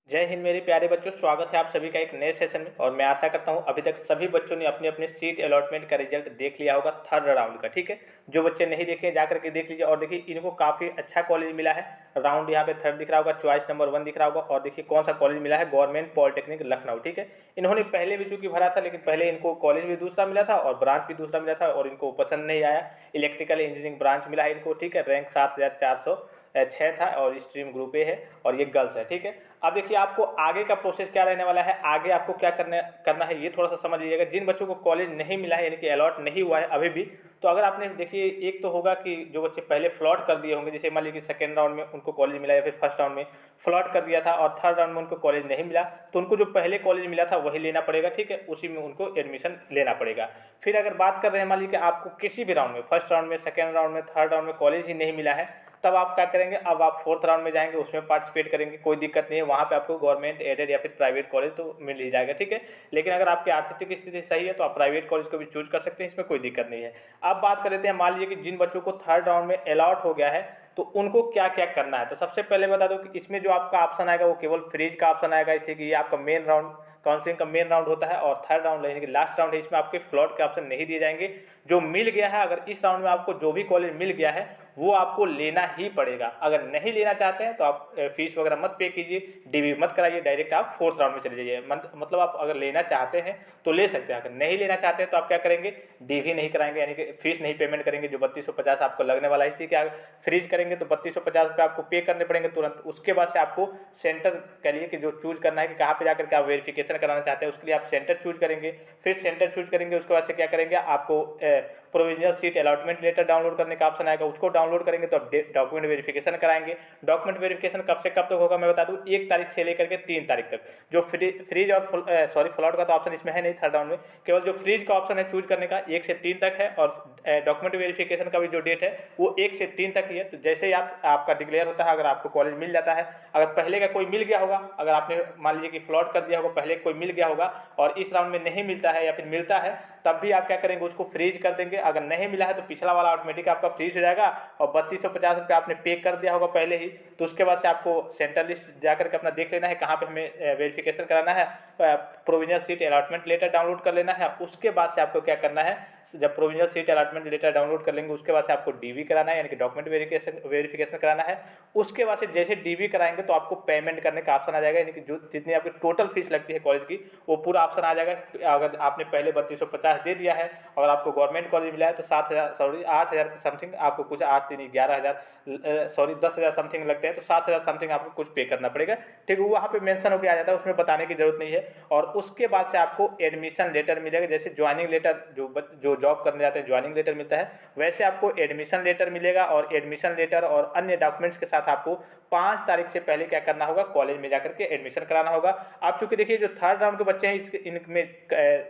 जय हिंद मेरे प्यारे बच्चों, स्वागत है आप सभी का एक नए सेशन में। और मैं आशा करता हूं अभी तक सभी बच्चों ने अपने अपने सीट अलॉटमेंट का रिजल्ट देख लिया होगा थर्ड राउंड का। ठीक है, जो बच्चे नहीं देखे जा करके देख लीजिए। और देखिए इनको काफ़ी अच्छा कॉलेज मिला है। राउंड यहाँ पे थर्ड दिख रहा होगा, चॉइस नंबर 1 दिख रहा होगा। और देखिए कौन सा कॉलेज मिला है, गवर्नमेंट पॉलिटेक्निक लखनऊ। ठीक है, इन्होंने पहले भी चूंकि भरा था, लेकिन पहले इनको कॉलेज भी दूसरा मिला था और ब्रांच भी दूसरा मिला था और इनको पसंद नहीं आया। इलेक्ट्रिकल इंजीनियरिंग ब्रांच मिला है इनको। ठीक है, रैंक 7406 था और स्ट्रीम ग्रुप ए है और ये गर्ल्स है। ठीक है, अब देखिए आपको आगे का प्रोसेस क्या रहने वाला है, आगे आपको क्या करना है ये थोड़ा सा समझ लीजिएगा। जिन बच्चों को कॉलेज नहीं मिला है, यानी कि अलॉट नहीं हुआ है अभी भी, तो अगर आपने देखिए एक तो होगा कि जो बच्चे पहले फ्लॉट कर दिए होंगे, जैसे मान लीजिए कि सेकेंड राउंड में उनको कॉलेज मिला या फिर फर्स्ट राउंड में फ्लॉट कर दिया था और थर्ड राउंड में उनको कॉलेज नहीं मिला, तो उनको जो पहले कॉलेज मिला था वही लेना पड़ेगा। ठीक है, उसी में उनको एडमिशन लेना पड़ेगा। फिर अगर बात कर रहे हैं मान लीजिए कि आपको किसी भी राउंड में, फर्स्ट राउंड में, सेकेंड राउंड में, थर्ड राउंड में कॉलेज ही नहीं मिला है, तब आप क्या करेंगे, अब आप फोर्थ राउंड में जाएंगे, उसमें पार्टिसिपेट करेंगे, कोई दिक्कत नहीं है। वहाँ पे आपको गवर्नमेंट एडेड या फिर प्राइवेट कॉलेज तो मिल ही जाएगा। ठीक है, लेकिन अगर आपकी आर्थिक स्थिति सही है तो आप प्राइवेट कॉलेज को भी चूज कर सकते हैं, इसमें कोई दिक्कत नहीं है। अब बात कर लेते हैं, मान लीजिए कि जिन बच्चों को थर्ड राउंड में अलॉट हो गया है तो उनको क्या क्या करना है। तो सबसे पहले बता दो कि इसमें जो आपका ऑप्शन आएगा वो केवल फ्रीज का ऑप्शन आएगा, इसलिए कि ये आपका मेन राउंड, काउंसलिंग का मेन राउंड होता है। और थर्ड राउंड यानी कि लास्ट राउंड है, इसमें आपके फ्लॉट के ऑप्शन नहीं दिए जाएंगे। जो मिल गया है, अगर इस राउंड में आपको जो भी कॉलेज मिल गया है वो आपको लेना ही पड़ेगा। अगर नहीं लेना चाहते हैं तो आप फीस वगैरह मत पे कीजिए, डीवी मत कराइए, डायरेक्ट आप फोर्थ राउंड में चले जाइए। मतलब आप अगर लेना चाहते हैं तो ले सकते हैं, अगर नहीं लेना चाहते हैं तो आप क्या करेंगे, डीवी नहीं कराएंगे, यानी कि फीस नहीं पेमेंट करेंगे। जो 3250 आपको लगने वाला है, इसलिए कि फ्रीज करेंगे तो 3250 रुपये आपको पे करने पड़ेंगे तुरंत। उसके बाद से आपको सेंटर कह लिए कि जो चूज करना है कि कहाँ पे जाकर के आप वेरिफिकेशन कराना चाहते हैं, उसके लिए आप सेंटर चूज करेंगे। फिर सेंटर चूज करेंगे, उसके बाद से क्या करेंगे, आपको provisional seat allotment letter download करने का ऑप्शन आएगा, उसको डाउनलोड करेंगे तो आप डॉक्यूमेंट वेरिफिकेशन कराएंगे। डॉक्यूमेंट वेरिफिकेशन कब से कब तक होगा मैं बता दूं, 1 तारीख से लेकर के 3 तारीख तक। जो फ्रीज और फ्लॉट का तो ऑप्शन इसमें है नहीं थर्ड राउंड में, केवल जो फ्रीज का ऑप्शन है चूज करने का 1 से 3 तक है। और डॉक्यूमेंट वेरिफिकेशन का भी जो डेट है वो 1 से 3 तक ही है। तो जैसे ही आपका डिक्लेयर होता है, अगर आपको कॉलेज मिल जाता है, अगर पहले का कोई मिल गया होगा, अगर आपने मान लीजिए कि फ्लॉट कर दिया होगा, पहले कोई मिल गया होगा और इस राउंड में नहीं मिलता है या फिर मिलता है, तब भी आप क्या करेंगे, उसको फ्रीज कर देंगे। अगर नहीं मिला है तो पिछला वाला ऑटोमेटिक आपका फ्रीज हो जाएगा। और 3250 रुपये आपने पे कर दिया होगा पहले ही, तो उसके बाद से आपको सेंटर लिस्ट जाकर के अपना देख लेना है कहाँ पे हमें वेरिफिकेशन कराना है, provisional seat allotment letter download कर लेना है। उसके बाद से आपको क्या करना है, जब provisional seat allotment letter download कर लेंगे उसके बाद से आपको डीवी कराना है, यानी कि डॉक्यूमेंट वेरिफिकेशन कराना है। उसके बाद से जैसे डीवी कराएंगे तो आपको पेमेंट करने का ऑप्शन आ जाएगा, यानी कि जो जितनी आपकी टोटल फीस लगती है कॉलेज की वो पूरा ऑप्शन आ जाएगा। अगर आपने पहले 3250 दे दिया है और आपको गवर्नमेंट कॉलेज मिला है तो 8,000 के समथिंग आपको कुछ 10,000 समथिंग लगते हैं, तो 7,000 समथिंग आपको कुछ पे करना पड़ेगा। ठीक है, वहाँ पे मेंशन होकर आ जाता है, उसमें बताने की जरूरत नहीं है। और उसके बाद से आपको एडमिशन लेटर मिलेगा, जैसे ज्वाइनिंग लेटर जो जॉब करने जाते हैं ज्वाइनिंग लेटर मिलता है, वैसे आपको एडमिशन लेटर मिलेगा। और एडमिशन लेटर और अन्य डॉक्यूमेंट्स के साथ आपको 5 तारीख से पहले क्या करना होगा, कॉलेज में जाकर के एडमिशन कराना होगा। आप चूंकि देखिए जो थर्ड राउंड के बच्चे हैं इनमें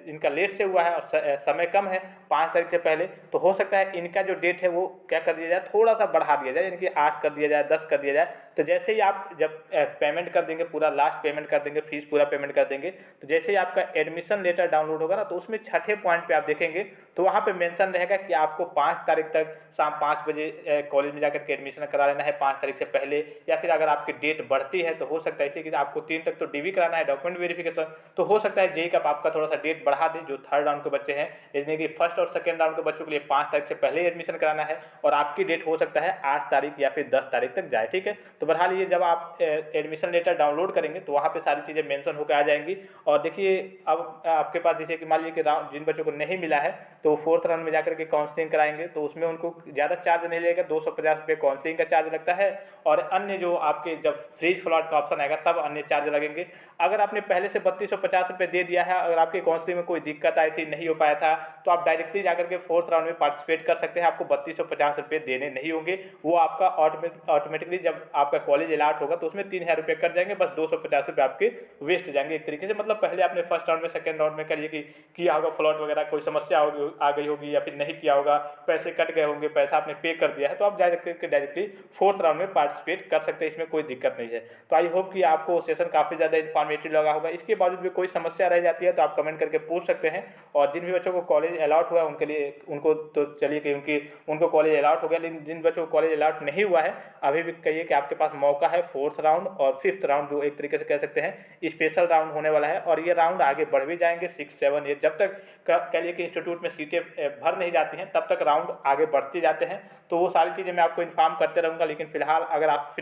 इनका लेट से हुआ है और समय कम है 5 तारीख से पहले, तो हो सकता है इनका जो डेट है वो क्या कर दिया जाए, थोड़ा सा बढ़ा दिया जाए, यानी कि 8 कर दिया जाए, 10 कर दिया जाए। तो जैसे ही आप जब पेमेंट कर देंगे, पूरा लास्ट पेमेंट कर देंगे, फीस पूरा पेमेंट कर देंगे, तो जैसे ही आपका एडमिशन लेटर डाउनलोड होगा ना, तो उसमें छठे पॉइंट पे आप देखेंगे तो वहाँ पे मेंशन रहेगा कि आपको 5 तारीख तक शाम 5 बजे कॉलेज में जाकर के एडमिशन करा लेना है, 5 तारीख से पहले। या फिर अगर आपकी डेट बढ़ती है तो हो सकता है, इसलिए कि आपको 3 तक तो डीवी कराना है, डॉक्यूमेंट वेरिफिकेशन, तो हो सकता है जेई का आपका थोड़ा सा डेट बढ़ा दे। जो थर्ड राउंड के बच्चे हैं, यानी कि फर्स्ट और सेकेंड राउंड के बच्चों के लिए 5 तारीख से पहले एडमिशन कराना है और आपकी डेट हो सकता है 8 तारीख या फिर 10 तारीख तक जाए। ठीक है, तो बढ़ा लीजिए, जब आप एडमिशन लेटर डाउनलोड करेंगे तो वहाँ पे सारी चीज़ें मेंशन होकर आ जाएंगी। और देखिए अब आपके पास जैसे कि मान लीजिए कि जिन बच्चों को नहीं मिला है तो फोर्थ राउंड में जाकर के काउंसलिंग कराएंगे, तो उसमें उनको ज़्यादा चार्ज नहीं लगेगा, 250 रुपये काउंसलिंग का चार्ज लगता है। और अन्य जो आपके जब फ्रीज फ्लॉट का ऑप्शन आएगा तब अन्य चार्ज लगेंगे। अगर आपने पहले से 3250 रुपये दे दिया है, अगर आपकी काउंसलिंग में कोई दिक्कत आई थी, नहीं हो पाया था, तो आप डायरेक्टली जाकर के फोर्थ राउंड में पार्टिसिपेट कर सकते हैं। आपको 3250 रुपये देने नहीं होंगे, वो आपका ऑटोमेटिकली जब आपका कॉलेज अलॉट होगा तो उसमें 3000 रुपये कट जाएंगे, बस 250 रुपये आपके वेस्ट जाएंगे एक तरीके से। मतलब पहले आपने फर्स्ट राउंड में, सेकंड राउंड में करिए कि किया होगा फ्लॉट वगैरह, कोई समस्या आ गई होगी या फिर नहीं किया होगा, पैसे कट गए होंगे, पैसा आपने पे कर दिया है, तो आप डायरेक्टली फोर्थ राउंड में पार्टिसिपेट कर सकते हैं, इसमें कोई दिक्कत नहीं है। तो आई होप कि आपको सेशन काफ़ी ज़्यादा इन्फॉर्मेटिव लगा होगा। इसके बावजूद भी कोई समस्या रह जाती है तो आप कमेंट करके पूछ सकते हैं। और जिन भी बच्चों को कॉलेज अलॉट हुआ है उनके लिए उनको तो चलिए क्योंकि उनको कॉलेज अलॉट हो गया, लेकिन जिन बच्चों को कॉलेज अलॉट नहीं हुआ है अभी भी कहिए कि आपके पास मौका है। 4th राउंड और 5th राउंड जो एक तरीके से कह सकते हैं स्पेशल राउंड होने वाला है, और ये राउंड आगे बढ़ भी जाएंगे 6, 7, 8 जब तक कह लिए कि इंस्टीट्यूट में सीटें भर नहीं जाती हैं तब तक राउंड आगे बढ़ते जाते हैं। तो वो सारी चीज़ें मैं आपको इन्फॉर्म करते रहूँगा। लेकिन फिलहाल अगर आप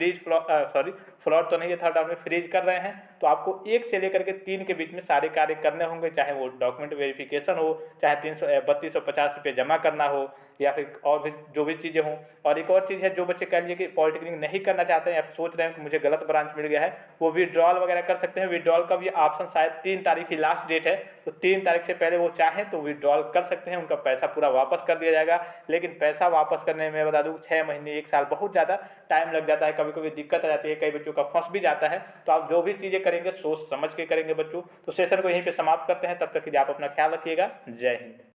फ्लॉट तो नहीं है, थर्ड राउंड में फ्रीज कर रहे हैं तो आपको 1 से लेकर के 3 के बीच में सारे कार्य करने होंगे, चाहे वो डॉक्यूमेंट वेरिफिकेशन हो, चाहे 3250 रुपये जमा करना हो, या फिर और भी जो भी चीज़ें हों। और एक और चीज़ है, जो बच्चे कह लीजिए कि पॉलिटेक्निक नहीं करना चाहते हैं या फिर सोच रहे हैं कि मुझे गलत ब्रांच मिल गया है, वो विड्रॉल वगैरह कर सकते हैं। विड्रॉल का भी ऑप्शन शायद 3 तारीख की लास्ट डेट है, तो 3 तारीख से पहले वो चाहें तो विड्रॉल कर सकते हैं, उनका पैसा पूरा वापस कर दिया जाएगा। लेकिन पैसा वापस करने में बता दूँ 6 महीने 1 साल बहुत ज़्यादा टाइम लग जाता है, कभी कभी दिक्कत आ जाती है, कई बच्चों का फंस भी जाता है। तो आप जो भी चीज़ें करेंगे सोच समझ के करेंगे बच्चों। तो सेशन को यहीं पे समाप्त करते हैं, तब तक के लिए आप अपना ख्याल रखिएगा। जय हिंद।